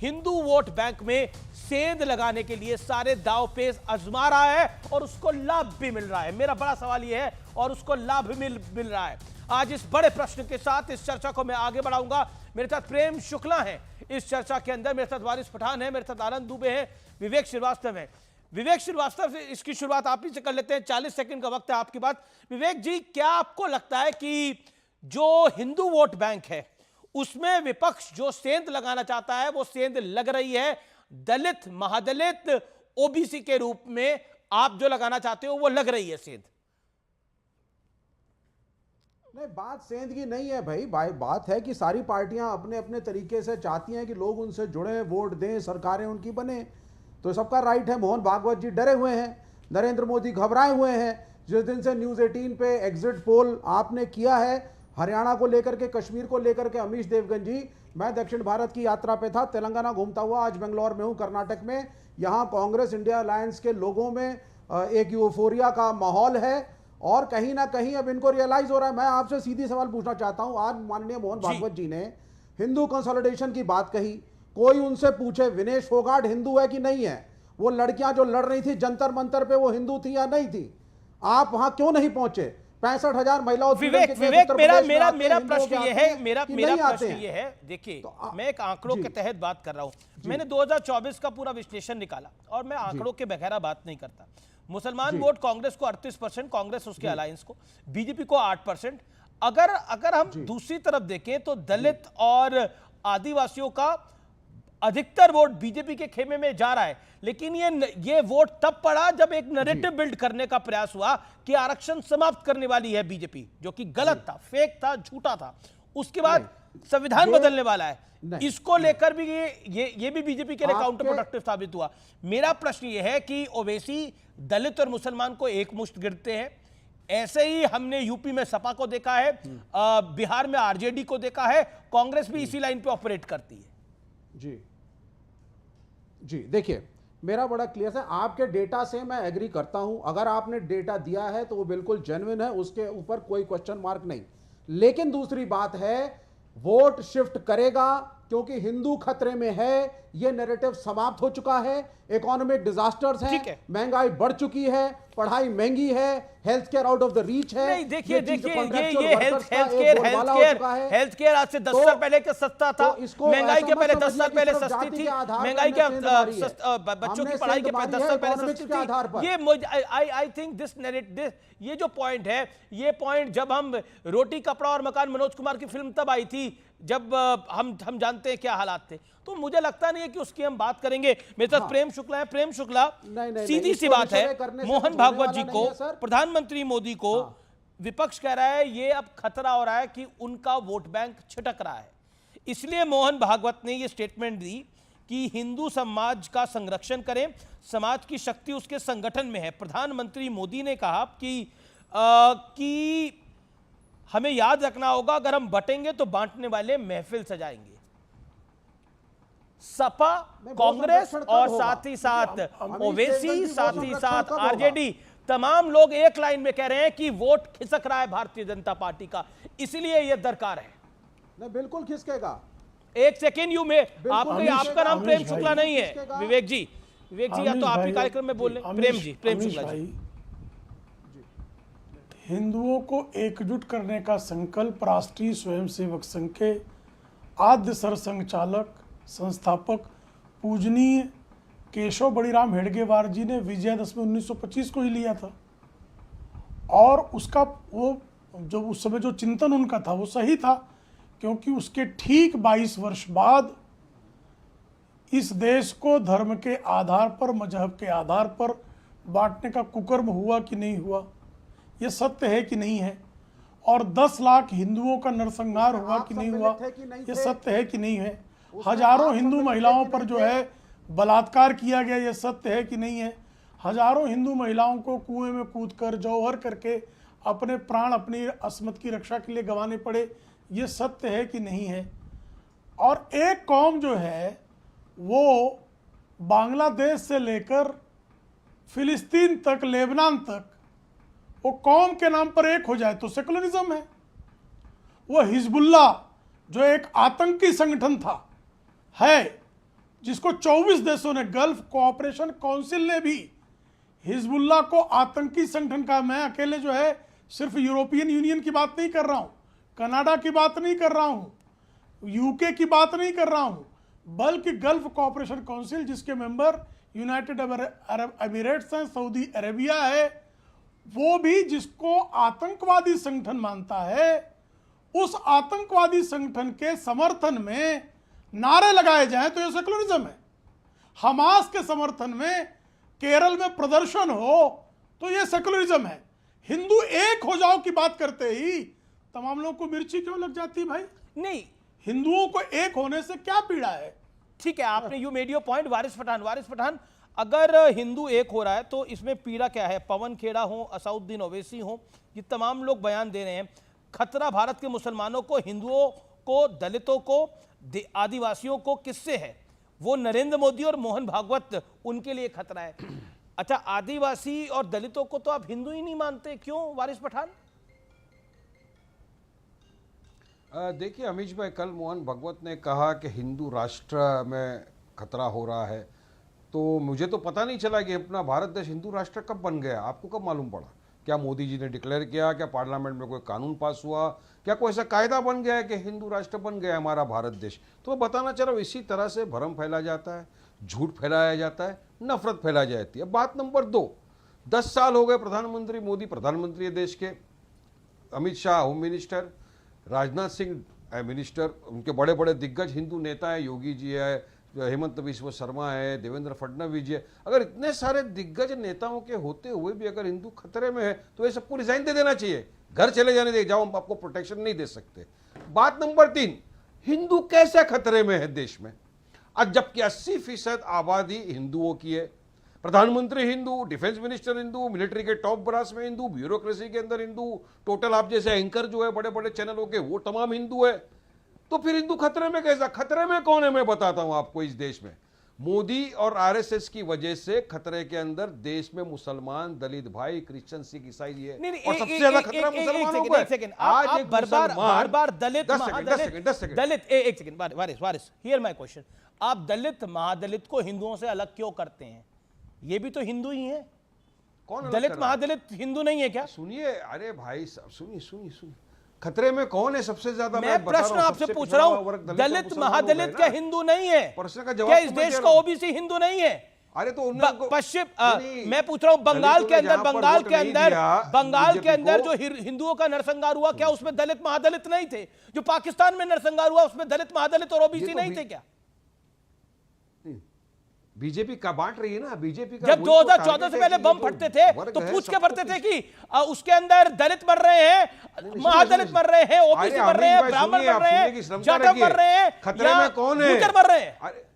Hindu vote bank में सेंध लगाने के लिए सारे दाव पेच आजमा रहा है और उसको लाभ भी मिल रहा है। मेरा बड़ा सवाल यह है, और उसको लाभ भी मिल रहा है। आज इस बड़े प्रश्न के साथ इस चर्चा को मैं आगे बढ़ाऊंगा। मेरे साथ प्रेम शुक्ला है इस चर्चा के अंदर, मेरे साथ वारिस पठान है, मेरे साथ आनंद दुबे है, विवेक श्रीवास्तव है। विवेक श्रीवास्तव से इसकी शुरुआत आप ही से कर लेते हैं। 40 सेकंड का वक्त है आपकी बात। विवेक जी, क्या आपको लगता है कि जो हिंदू वोट बैंक है उसमें विपक्ष जो सेंध लगाना चाहता है वो सेंध लग रही है? दलित, महादलित, ओबीसी के रूप में आप जो लगाना चाहते हो वो लग रही है सेंध? नहीं, बात सेंध की नहीं है भाई। बात है कि सारी पार्टियां अपने अपने तरीके से चाहती हैं कि लोग उनसे जुड़े, वोट दें, सरकारें उनकी बने, तो सबका राइट है। मोहन भागवत जी डरे हुए हैं, नरेंद्र मोदी घबराए हुए हैं। जिस दिन से न्यूज़ 18 पे एग्जिट पोल आपने किया है हरियाणा को लेकर के, कश्मीर को लेकर के, अमीश देवगन जी, मैं दक्षिण भारत की यात्रा पे था, तेलंगाना घूमता हुआ आज बेंगलोर में हूं, कर्नाटक में। यहां कांग्रेस इंडिया अलायंस के लोगों में एक यूफोरिया का माहौल है और कहीं ना कहीं अब इनको रियलाइज हो रहा है। मैं आपसे सीधी सवाल पूछना चाहता हूं, आज माननीय मोहन भागवत जी ने हिंदू कंसोलिडेशन की बात कही, कोई उनसे पूछे विनेश फोगाट हिंदू है कि नहीं है? वो लड़कियां जो लड़ रही थी जंतर मंतर पे, वो हिंदू थी या नहीं थी? आप वहां क्यों नहीं पहुंचे? 65,000 महिलाओं। विवेक, मेरा प्रश्न ये है, मेरा प्रश्न ये है, देखिए मैं एक आंकड़ों के तहत बात कर रहा हूं। मैंने 2024 का पूरा विश्लेषण निकाला और मैं आंकड़ों के बगैर बात नहीं करता। मुसलमान वोट कांग्रेस को 38%, कांग्रेस उसके अलायंस को, बीजेपी को 8%। अगर हम दूसरी तरफ देखें तो दलित और आदिवासियों का अधिकतर वोट बीजेपी के खेमे में जा रहा है। लेकिन ये वोट तब पड़ा जब एक नैरेटिव बिल्ड करने का प्रयास हुआ कि आरक्षण समाप्त करने वाली है बीजेपी, जो कि गलत था, फेक था, झूठा था। उसके बाद संविधान बदलने वाला है, इसको लेकर भी ये भी बीजेपी के लिए काउंटर प्रोडक्टिव साबित हुआ। मेरा प्रश्न ये है कि ओवैसी दलित और मुसलमान को एक मुश्त गिरते हैं। ऐसे ही हमने यूपी में सपा को देखा है, बिहार में आरजेडी को देखा है, कांग्रेस भी इसी लाइन पे ऑपरेट करती है। जी देखिए, मेरा बड़ा क्लियर है, आपके डेटा से मैं एग्री करता हूं। अगर आपने डेटा दिया है तो वो बिल्कुल जेन्युइन है, उसके ऊपर कोई क्वेश्चन मार्क नहीं। लेकिन दूसरी बात है, वोट शिफ्ट करेगा क्योंकि हिंदू खतरे में है, ये नैरेटिव समाप्त हो चुका है। इकोनॉमिक डिजास्टर्स हैं, महंगाई बढ़ चुकी है, पढ़ाई महंगी है, health care out of the reach है। नहीं, देखिए ये हेल्थ केयर आज से 10 साल पहले के सस्ता था, महंगाई के पहले 10 साल पहले सस्ती थी, महंगाई के बच्चों की पढ़ाई के 10 साल पहले सस्ती थी। ये आई थिंक दिस ये जो पॉइंट है, ये पॉइंट जब हम रोटी कपड़ा और मकान, मनोज कुमार की फिल्म तब आई थी जब हम जानते हैं क्या हालात थे। तो मुझे लगता नहीं है कि उसकी हम बात करेंगे। मेरे साथ प्रेम शुक्ला है। प्रेम शुक्ला, सीधी सी बात है, मोहन भागवत जी को, प्रधानमंत्री मोदी को विपक्ष कह रहा है ये अब खतरा हो रहा है कि उनका वोट बैंक छिटक रहा है। इसलिए मोहन भागवत ने ये स्टेटमेंट दी कि हिंदू समाज का संरक्षण करें, समाज की शक्ति उसके संगठन में है। प्रधानमंत्री मोदी ने कहा कि हमें याद रखना होगा, अगर हम बटेंगे तो बांटने वाले महफिल सजाएंगे। सपा, कांग्रेस और साथ ही साथ ओवैसी, साथ ही साथ आरजेडी, तमाम लोग एक लाइन में कह रहे हैं कि वोट खिसक रहा है भारतीय जनता पार्टी का, इसलिए यह दरकार है। नहीं, बिल्कुल खिसकेगा। एक सेकेंड, आपका नाम प्रेम शुक्ला नहीं है विवेक जी, या तो आपके कार्यक्रम में बोल रहे। प्रेम शुक्ला जी। हिंदुओं को एकजुट करने का संकल्प राष्ट्रीय स्वयंसेवक संघ के आद्य सरसंघचालक, संस्थापक पूजनीय केशव बड़ीराम हेडगेवार जी ने विजयादशमी 1925 को ही लिया था। और उसका वो जो उस समय जो चिंतन उनका था वो सही था, क्योंकि उसके ठीक 22 वर्ष बाद इस देश को धर्म के आधार पर, मजहब के आधार पर बांटने का कुकर्म हुआ कि नहीं हुआ, ये सत्य है कि नहीं है। और 10 लाख हिंदुओं का नरसंहार हुआ कि नहीं हुआ, ये सत्य है कि नहीं है। हजारों हिंदू महिलाओं पर जो है बलात्कार किया गया, ये सत्य है कि नहीं है। हजारों हिंदू महिलाओं को कुएं में कूदकर, जौहर करके अपने प्राण, अपनी अस्मत की रक्षा के लिए गंवाने पड़े, ये सत्य है कि नहीं है। और एक कौम जो है वो बांग्लादेश से लेकर फिलिस्तीन तक, लेबनान तक, वो कौम के नाम पर एक हो जाए तो सेकुलरिज्म है। वो हिजबुल्लाह जो एक आतंकी संगठन था, है, जिसको 24 देशों ने, गल्फ कोऑपरेशन काउंसिल ने भी हिजबुल्लाह को आतंकी संगठन का, मैं अकेले जो है सिर्फ यूरोपियन यूनियन की बात नहीं कर रहा हूं, कनाडा की बात नहीं कर रहा हूं, यूके की बात नहीं कर रहा हूं, बल्कि गल्फ कोऑपरेशन काउंसिल जिसके मेंबर यूनाइटेड अरब एमिरेट्स हैं, सऊदी अरेबिया है, वो भी जिसको आतंकवादी संगठन मानता है, उस आतंकवादी संगठन के समर्थन में नारे लगाए जाएं तो यह सेकुलरिज्म है। हमास के समर्थन में केरल में प्रदर्शन हो तो यह सेकुलरिज्म है। हिंदू एक हो जाओ की बात करते ही तमाम लोगों को मिर्ची क्यों लग जाती है भाई? नहीं, हिंदुओं को एक होने से क्या पीड़ा है? ठीक है, आपने यू मेड योर पॉइंट। वारिस पठान, अगर हिंदू एक हो रहा है तो इसमें पीड़ा क्या है? पवन खेड़ा हो, असउद्दीन ओवैसी हो, ये तमाम लोग बयान दे रहे हैं खतरा भारत के मुसलमानों को, हिंदुओं को, दलितों को, आदिवासियों को किससे है? वो नरेंद्र मोदी और मोहन भागवत, उनके लिए खतरा है। अच्छा, आदिवासी और दलितों को तो आप हिंदू ही नहीं मानते, क्यों वारिस पठान? देखिए अमीश भाई, कल मोहन भागवत ने कहा कि हिंदू राष्ट्र में खतरा हो रहा है, तो मुझे तो पता नहीं चला कि अपना भारत देश हिंदू राष्ट्र कब बन गया। आपको कब मालूम पड़ा? क्या मोदी जी ने डिक्लेयर किया? क्या पार्लियामेंट में कोई कानून पास हुआ? क्या कोई ऐसा कायदा बन गया है कि हिंदू राष्ट्र बन गया हमारा भारत देश? तो मैं बताना चाह रहा हूँ, इसी तरह से भ्रम फैला जाता है, झूठ फैलाया जाता है, नफरत फैलाई जाती है। बात नंबर 2, 10 साल हो गए प्रधानमंत्री मोदी प्रधानमंत्री है देश के, Amit Shah home minister, Rajnath Singh minister, उनके बड़े बड़े दिग्गज हिंदू नेता हैं, योगी जी है, हेमंत बिस्वा शर्मा है, देवेंद्र फडणवीस जी है। अगर इतने सारे दिग्गज नेताओं के होते हुए भी अगर हिंदू खतरे में है तो ये सबको रिजाइन दे देना चाहिए, घर चले जाने दे, जाओ हम आपको प्रोटेक्शन नहीं दे सकते। बात नंबर 3, हिंदू कैसे खतरे में है देश में? आज जबकि 80% आबादी हिंदुओं की है, प्रधानमंत्री Hindu, defence minister Hindu, military के टॉप ब्रास में हिंदू, ब्यूरोक्रेसी के अंदर हिंदू, टोटल आप जैसे एंकर जो है बड़े बड़े चैनलों के वो तमाम हिंदू है, तो फिर हिंदू खतरे में कैसा? खतरे में कौन है मैं बताता हूं आपको। इस देश में मोदी और आरएसएस की वजह से खतरे के अंदर देश में मुसलमान, दलित भाई, क्रिश्चियन, सिख, ईसाई है, और सबसे ज्यादा खतरा मुसलमानों को है। आज एक बार दलित दलित, वारिस, हियर माय क्वेश्चन, आप दलित महादलित को हिंदुओं से अलग क्यों करते हैं? ये भी तो हिंदू ही है। कौन दलित महादलित हिंदू नहीं है क्या? सुनिए, अरे भाई सुनिए, खतरे में कौन है सबसे ज्यादा? मैं प्रश्न आपसे पूछ रहा हूं, दलित महादलित क्या हिंदू नहीं है? प्रश्न का जवाब क्या इस देश का ओबीसी हिंदू नहीं है? अरे तो पश्चिम, मैं पूछ रहा हूं, बंगाल के अंदर जो हिंदुओं का नरसंहार हुआ, क्या उसमें दलित महादलित नहीं थे? जो पाकिस्तान में नरसंहार हुआ उसमें दलित महादलित और ओबीसी नहीं थे क्या? बीजेपी का बांट रही है ना, बीजेपी का। जब 2014 से पहले बम फटते थे तो पूछ के भरते थे कि उसके अंदर दलित मर रहे हैं, महादलित मर रहे हैं, ओबीसी मर रहे हैं, ब्राह्मण मर रहे हैं, जाटव मर रहे हैं, खतरे में कौन है? गुर्जर मर रहे हैं।